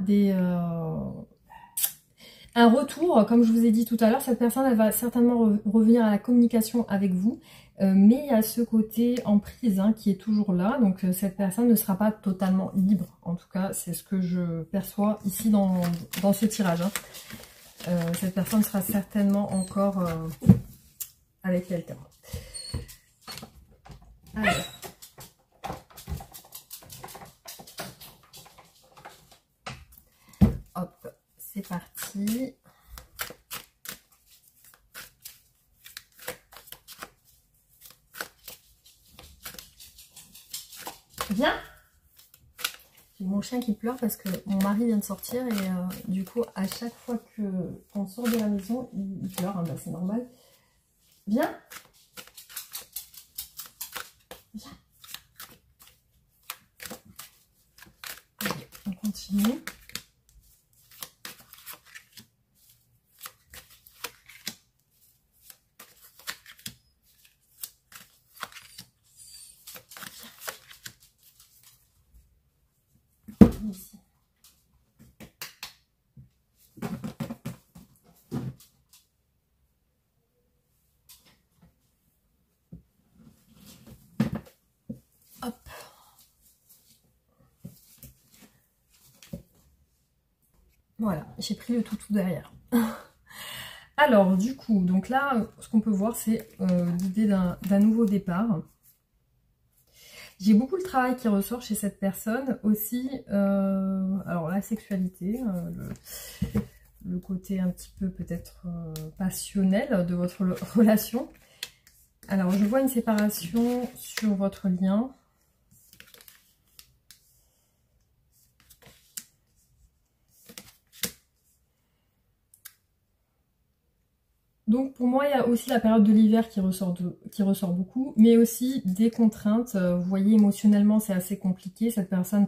un retour, comme je vous ai dit tout à l'heure, cette personne, elle va certainement revenir à la communication avec vous, mais il y a ce côté emprise hein, qui est toujours là, donc cette personne ne sera pas totalement libre, en tout cas, c'est ce que je perçois ici dans ce tirage. Hein. Cette personne sera certainement encore avec quelqu'un. Alors. Hop, c'est parti. Viens. J'ai mon chien qui pleure parce que mon mari vient de sortir et du coup, à chaque fois qu'on sort de la maison, il pleure. Hein, bah, c'est normal. Viens. Viens. Allez, on continue. Ici. Hop. Voilà, j'ai pris le toutou derrière. Alors, du coup, donc là, ce qu'on peut voir, c'est l'idée d'un nouveau départ. J'ai beaucoup le travail qui ressort chez cette personne. Aussi, alors la sexualité, le côté un petit peu peut-être passionnel de votre relation. Alors, je vois une séparation sur votre lien. Donc pour moi, il y a aussi la période de l'hiver qui ressort beaucoup, mais aussi des contraintes. Vous voyez, émotionnellement, c'est assez compliqué. Cette personne,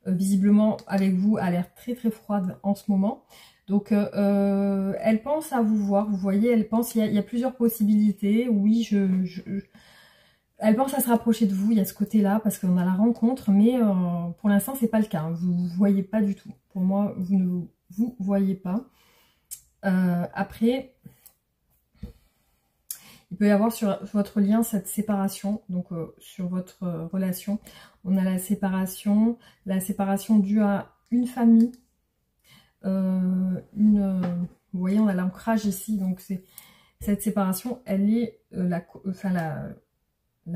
visiblement, avec vous, a l'air très très froide en ce moment. Donc elle pense à vous voir, vous voyez, elle pense, il y a plusieurs possibilités. Oui, elle pense à se rapprocher de vous, il y a ce côté-là, parce qu'on a la rencontre, mais pour l'instant, c'est pas le cas. Hein. Vous ne voyez pas du tout. Pour moi, vous ne vous voyez pas. Après... Il peut y avoir sur votre lien cette séparation, donc sur votre relation, on a la séparation due à une famille, vous voyez on a l'ancrage ici, donc cette séparation, elle est la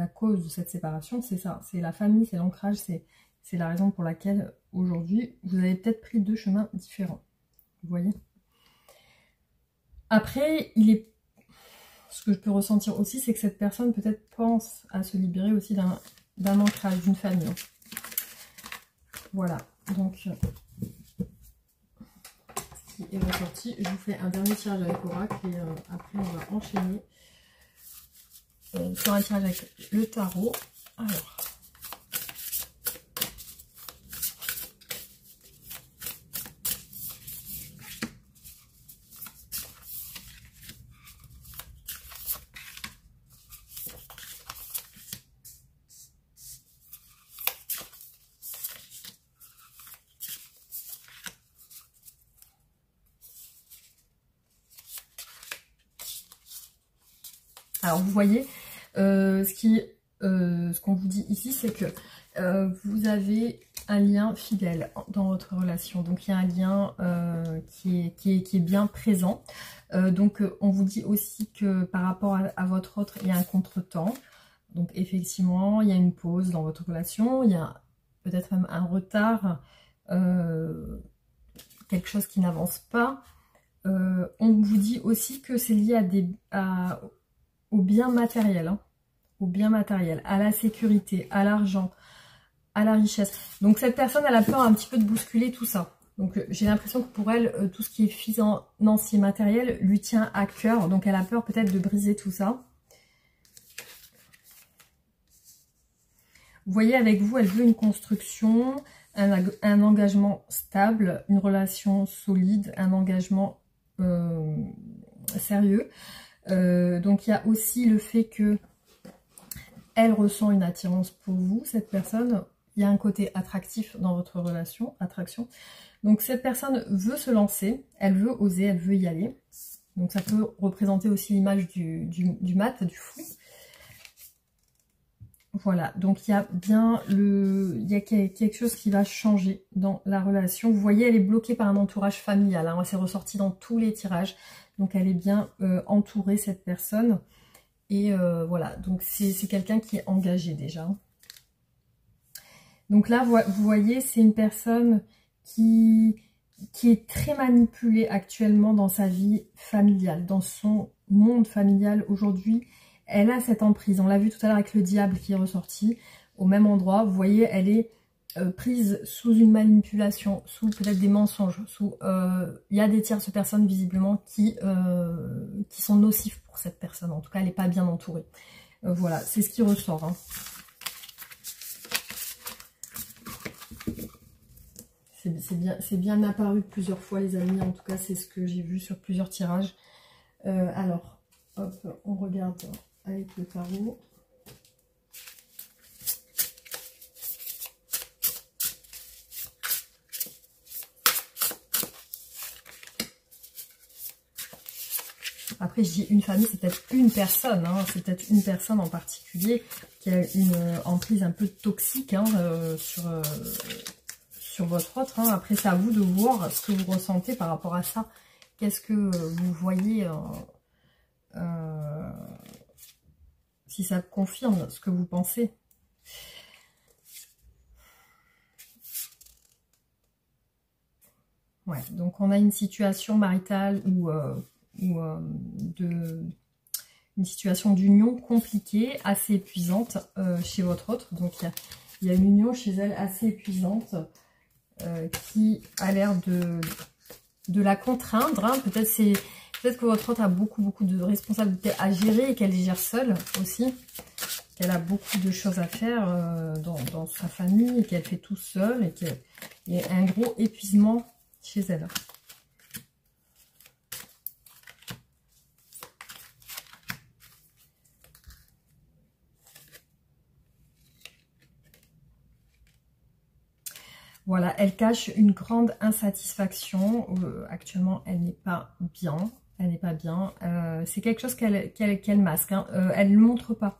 cause de cette séparation, c'est ça, c'est la famille, c'est l'ancrage, c'est la raison pour laquelle aujourd'hui vous avez peut-être pris deux chemins différents, vous voyez. Après, ce que je peux ressentir aussi, c'est que cette personne peut-être pense à se libérer aussi d'un ancrage, d'une famille. Voilà, donc ce qui est ressorti. Je vous fais un dernier tirage avec Oracle et après on va enchaîner. sur un tirage avec le tarot. Alors. Alors vous voyez, ce qu'on vous dit ici, c'est que vous avez un lien fidèle dans votre relation. Donc il y a un lien qui est bien présent. Donc on vous dit aussi que par rapport à votre autre, il y a un contretemps. Donc effectivement, il y a une pause dans votre relation, il y a peut-être même un retard, quelque chose qui n'avance pas. On vous dit aussi que c'est lié au bien matériel, hein, au bien matériel, à la sécurité, à l'argent, à la richesse. Donc cette personne, elle a peur un petit peu de bousculer tout ça. Donc j'ai l'impression que pour elle, tout ce qui est financier, matériel, lui tient à cœur. Donc elle a peur peut-être de briser tout ça. Vous voyez, avec vous, elle veut une construction, un engagement stable, une relation solide, un engagement sérieux. Donc il y a aussi le fait que elle ressent une attirance pour vous, cette personne. Il y a un côté attractif dans votre relation, attraction. Donc cette personne veut se lancer, elle veut oser, elle veut y aller. Donc ça peut représenter aussi l'image du mat, du fou. Voilà, donc il y a bien quelque chose qui va changer dans la relation. Vous voyez, elle est bloquée par un entourage familial, hein. C'est ressorti dans tous les tirages. Donc elle est bien entourée, cette personne. Et voilà, donc c'est quelqu'un qui est engagé déjà. Donc là, vous voyez, c'est une personne qui est très manipulée actuellement dans sa vie familiale, dans son monde familial aujourd'hui. Elle a cette emprise, on l'a vu tout à l'heure avec le diable qui est ressorti au même endroit. Vous voyez, elle est prise sous une manipulation, sous peut-être des mensonges, il y a des tierces personnes visiblement qui sont nocifs pour cette personne. En tout cas, elle n'est pas bien entourée. Voilà, c'est ce qui ressort, hein. C'est bien apparu plusieurs fois, les amis. En tout cas, c'est ce que j'ai vu sur plusieurs tirages. Alors, hop, on regarde avec le tarot. Après, je dis une famille, c'est peut-être une personne, hein, c'est peut-être une personne en particulier qui a une emprise un peu toxique, hein, sur votre autre, hein. Après, c'est à vous de voir ce que vous ressentez par rapport à ça. Qu'est-ce que vous voyez, si ça confirme ce que vous pensez. Ouais, donc on a une situation maritale ou une situation d'union compliquée, assez épuisante chez votre autre. Donc il y a une union chez elle assez épuisante qui a l'air de la contraindre, hein. Peut-être que votre autre a beaucoup de responsabilités à gérer et qu'elle les gère seule aussi. Qu'elle a beaucoup de choses à faire dans sa famille et qu'elle fait tout seule et qu'il y a un gros épuisement chez elle. Voilà, elle cache une grande insatisfaction. Actuellement, elle n'est pas bien. Elle n'est pas bien. C'est quelque chose qu'elle masque, hein. Elle ne le montre pas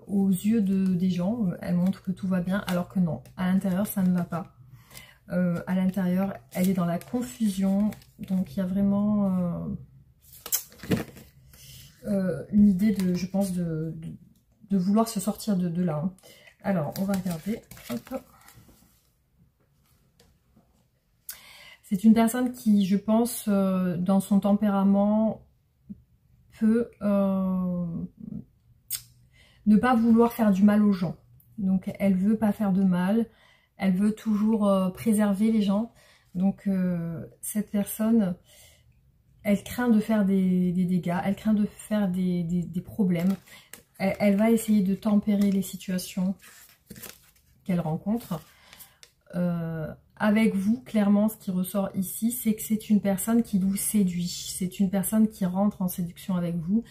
aux yeux des gens. Elle montre que tout va bien, alors que non. À l'intérieur, ça ne va pas. À l'intérieur, elle est dans la confusion. Donc, il y a vraiment une idée, je pense, de vouloir se sortir de là, hein. Alors, on va regarder. Hop. C'est une personne qui, je pense, dans son tempérament, peut ne pas vouloir faire du mal aux gens. Donc, elle veut pas faire de mal. Elle veut toujours préserver les gens. Donc, cette personne, elle craint de faire des dégâts, elle craint de faire des problèmes. Elle va essayer de tempérer les situations qu'elle rencontre. Avec vous, clairement, ce qui ressort ici, c'est que c'est une personne qui vous séduit. C'est une personne qui rentre en séduction avec vous,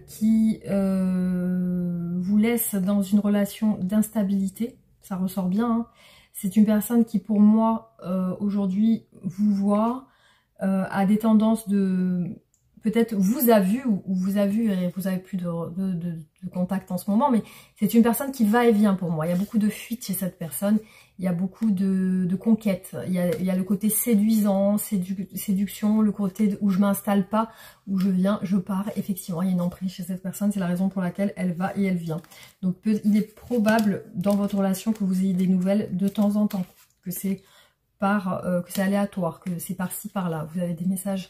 qui vous laisse dans une relation d'instabilité. Ça ressort bien, hein. C'est une personne qui, pour moi, aujourd'hui, vous voit, a des tendances de... Peut-être vous a vu, ou vous a vu, et vous avez plus de contact en ce moment, mais c'est une personne qui va et vient pour moi. Il y a beaucoup de fuites chez cette personne, il y a beaucoup de conquêtes, il y a le côté séduisant, séduction, le côté où je m'installe pas, où je viens, je pars. Effectivement, il y a une emprise chez cette personne, c'est la raison pour laquelle elle va et elle vient. Donc il est probable dans votre relation que vous ayez des nouvelles de temps en temps, que c'est aléatoire, que c'est par-ci, par-là. Vous avez des messages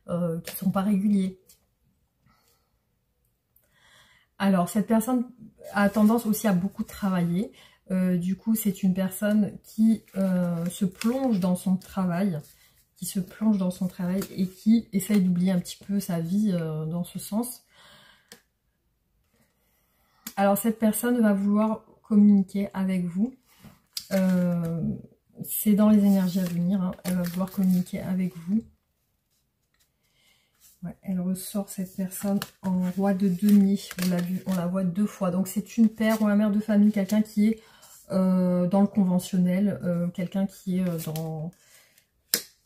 qui ne sont pas réguliers. Alors, cette personne a tendance aussi à beaucoup travailler. Du coup, c'est une personne qui se plonge dans son travail, et qui essaye d'oublier un petit peu sa vie dans ce sens. Alors, cette personne va vouloir communiquer avec vous. C'est dans les énergies à venir, hein. Elle va vouloir communiquer avec vous. Ouais, elle ressort cette personne en roi de denier. Vous l'avez vu, on la voit 2 fois. Donc c'est une père ou un mère de famille, quelqu'un qui est dans le conventionnel, quelqu'un qui est dans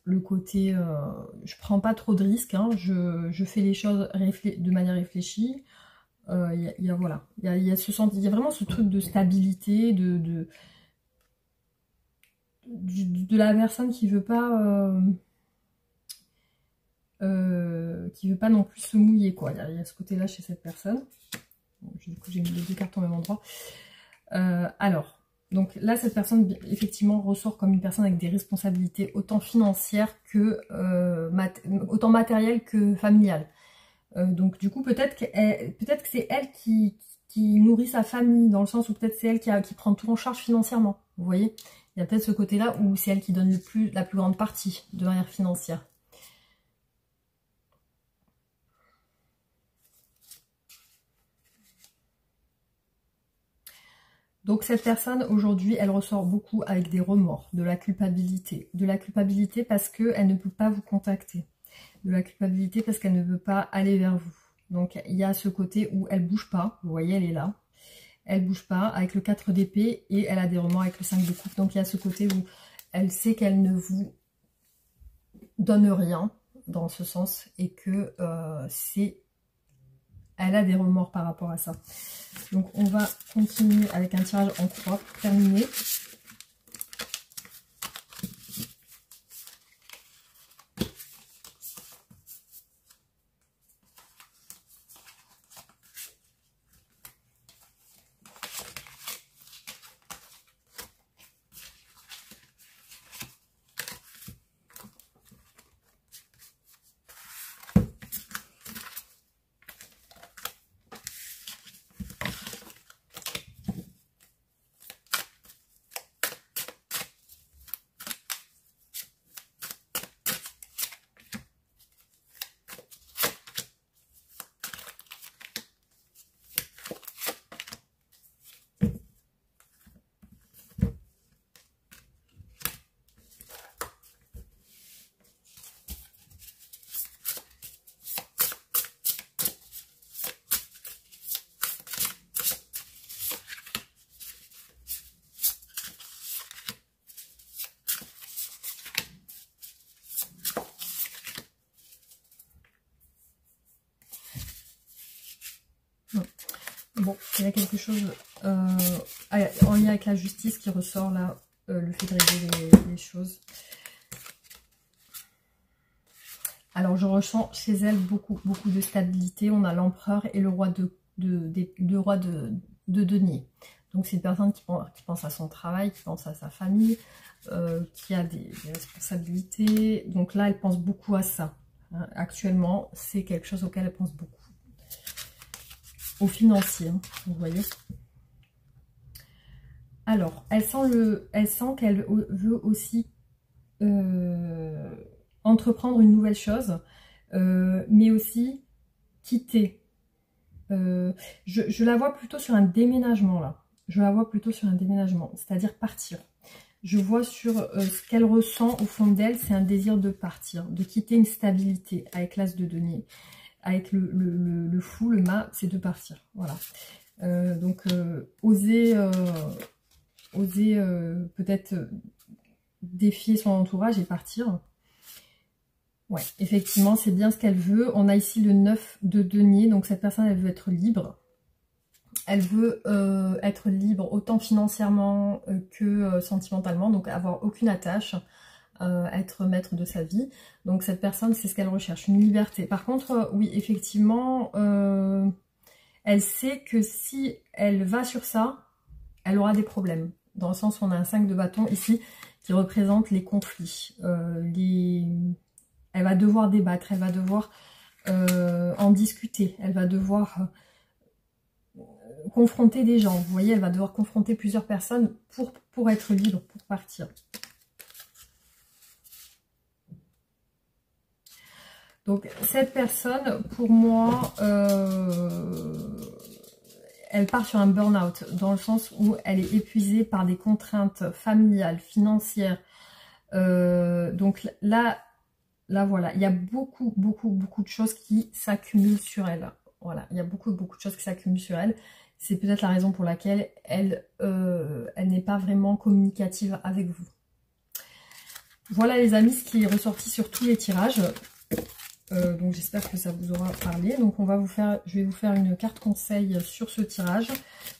le côté je prends pas trop de risques, hein, je fais les choses de manière réfléchie. Il y a vraiment ce truc de stabilité, de la personne qui veut pas non plus se mouiller, quoi. Il y a ce côté-là chez cette personne. Bon, du coup, j'ai mis les 2 cartes au même endroit. Alors, donc là, cette personne, effectivement, ressort comme une personne avec des responsabilités autant financières que autant matérielles que familiales. Donc, du coup, peut-être que c'est elle qui nourrit sa famille, dans le sens où peut-être c'est elle qui prend tout en charge financièrement. Vous voyez, il y a peut-être ce côté-là où c'est elle qui donne la plus grande partie de manière financière. Donc cette personne aujourd'hui, elle ressort beaucoup avec des remords, de la culpabilité. De la culpabilité parce qu'elle ne peut pas vous contacter. De la culpabilité parce qu'elle ne veut pas aller vers vous. Donc il y a ce côté où elle bouge pas, vous voyez, elle est là. Elle bouge pas avec le 4 d'épée et elle a des remords avec le 5 de coupe. Donc il y a ce côté où elle sait qu'elle ne vous donne rien dans ce sens et que elle a des remords par rapport à ça. Donc on va continuer avec un tirage en croix pour terminer. Bon, il y a quelque chose en lien avec la justice qui ressort là, le fait de régler les choses. Alors je ressens chez elle beaucoup de stabilité. On a l'empereur et le roi de denier. Donc c'est une personne qui pense à son travail, qui pense à sa famille, qui a des responsabilités. Donc là, elle pense beaucoup à ça. Hein. Actuellement, c'est quelque chose auquel elle pense beaucoup. Au financier, hein, vous voyez. Alors, elle sent qu'elle veut aussi entreprendre une nouvelle chose. mais aussi quitter. Je la vois plutôt sur un déménagement là. Je la vois plutôt sur un déménagement, c'est-à-dire partir. Je vois sur ce qu'elle ressent au fond d'elle, c'est un désir de partir, de quitter une stabilité avec l'as de denier. Avec le fou, le mât, c'est de partir. Voilà. Donc, oser peut-être défier son entourage et partir. Ouais, effectivement, c'est bien ce qu'elle veut. On a ici le 9 de denier, donc cette personne, elle veut être libre. Elle veut être libre autant financièrement que sentimentalement, donc avoir aucune attache, être maître de sa vie. Donc cette personne, c'est ce qu'elle recherche, une liberté. Par contre, oui, effectivement, elle sait que si elle va sur ça, elle aura des problèmes. Dans le sens où on a un 5 de bâton ici qui représente les conflits. Elle va devoir débattre, elle va devoir en discuter, elle va devoir confronter des gens. Vous voyez, elle va devoir confronter plusieurs personnes pour être libre, pour partir. Donc cette personne, pour moi, elle part sur un burn-out, dans le sens où elle est épuisée par des contraintes familiales, financières. Donc là voilà, il y a beaucoup de choses qui s'accumulent sur elle. Voilà, il y a beaucoup de choses qui s'accumulent sur elle. C'est peut-être la raison pour laquelle elle n'est pas vraiment communicative avec vous. Voilà les amis, ce qui est ressorti sur tous les tirages. Donc j'espère que ça vous aura parlé. Donc je vais vous faire une carte conseil sur ce tirage.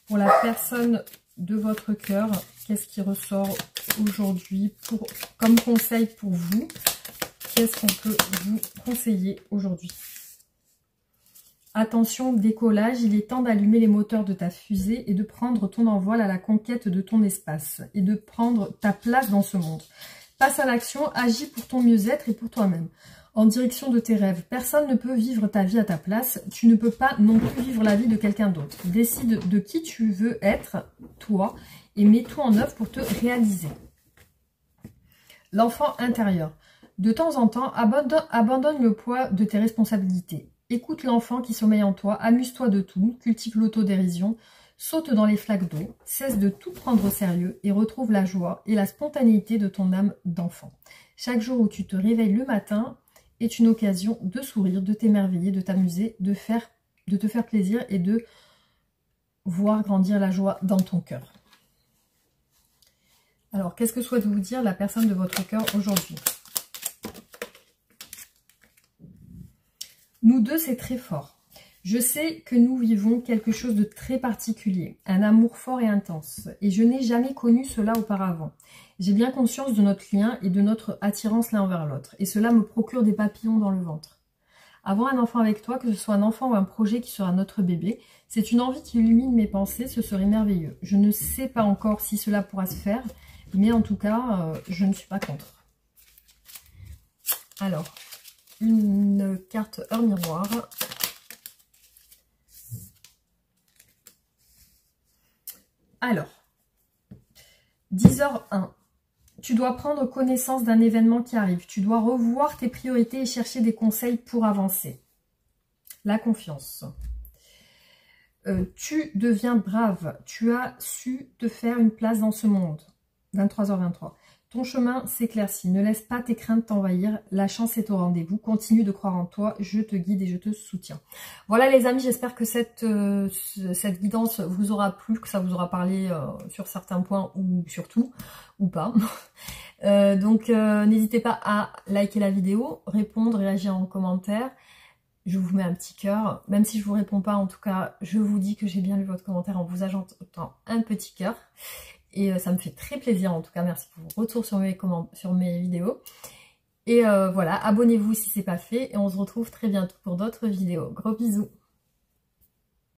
Pour la personne de votre cœur, qu'est-ce qui ressort aujourd'hui comme conseil pour vous? Qu'est-ce qu'on peut vous conseiller aujourd'hui? Attention, décollage, il est temps d'allumer les moteurs de ta fusée et de prendre ton envol à la conquête de ton espace et de prendre ta place dans ce monde. Passe à l'action, agis pour ton mieux-être et pour toi-même. En direction de tes rêves, personne ne peut vivre ta vie à ta place, tu ne peux pas non plus vivre la vie de quelqu'un d'autre. Décide de qui tu veux être, toi, et mets tout en œuvre pour te réaliser. L'enfant intérieur. De temps en temps, abandonne le poids de tes responsabilités. Écoute l'enfant qui sommeille en toi, amuse-toi de tout, cultive l'autodérision, saute dans les flaques d'eau, cesse de tout prendre au sérieux et retrouve la joie et la spontanéité de ton âme d'enfant. Chaque jour où tu te réveilles le matin est une occasion de sourire, de t'émerveiller, de t'amuser, de te faire plaisir et de voir grandir la joie dans ton cœur. Alors, qu'est-ce que souhaite vous dire la personne de votre cœur aujourd'hui? Nous deux, c'est très fort. Je sais que nous vivons quelque chose de très particulier, un amour fort et intense, et je n'ai jamais connu cela auparavant. J'ai bien conscience de notre lien et de notre attirance l'un envers l'autre, et cela me procure des papillons dans le ventre. Avoir un enfant avec toi, que ce soit un enfant ou un projet qui sera notre bébé, c'est une envie qui illumine mes pensées, ce serait merveilleux. Je ne sais pas encore si cela pourra se faire, mais en tout cas, je ne suis pas contre. Alors, une carte heure miroir. Alors, 10h01. Tu dois prendre connaissance d'un événement qui arrive. Tu dois revoir tes priorités et chercher des conseils pour avancer. La confiance. Tu deviens brave. Tu as su te faire une place dans ce monde. 23h23. Ton chemin s'éclaircit. Ne laisse pas tes craintes t'envahir. La chance est au rendez-vous. Continue de croire en toi. Je te guide et je te soutiens. Voilà les amis, j'espère que cette guidance vous aura plu, que ça vous aura parlé sur certains points ou sur tout, ou pas. Donc n'hésitez pas à liker la vidéo, répondre, réagir en commentaire. Je vous mets un petit cœur. Même si je ne vous réponds pas, en tout cas, je vous dis que j'ai bien lu votre commentaire en vous ajoutant un petit cœur. Et ça me fait très plaisir, en tout cas, merci pour vos retours sur mes vidéos. Et voilà, abonnez-vous si ce n'est pas fait. Et on se retrouve très bientôt pour d'autres vidéos. Gros bisous!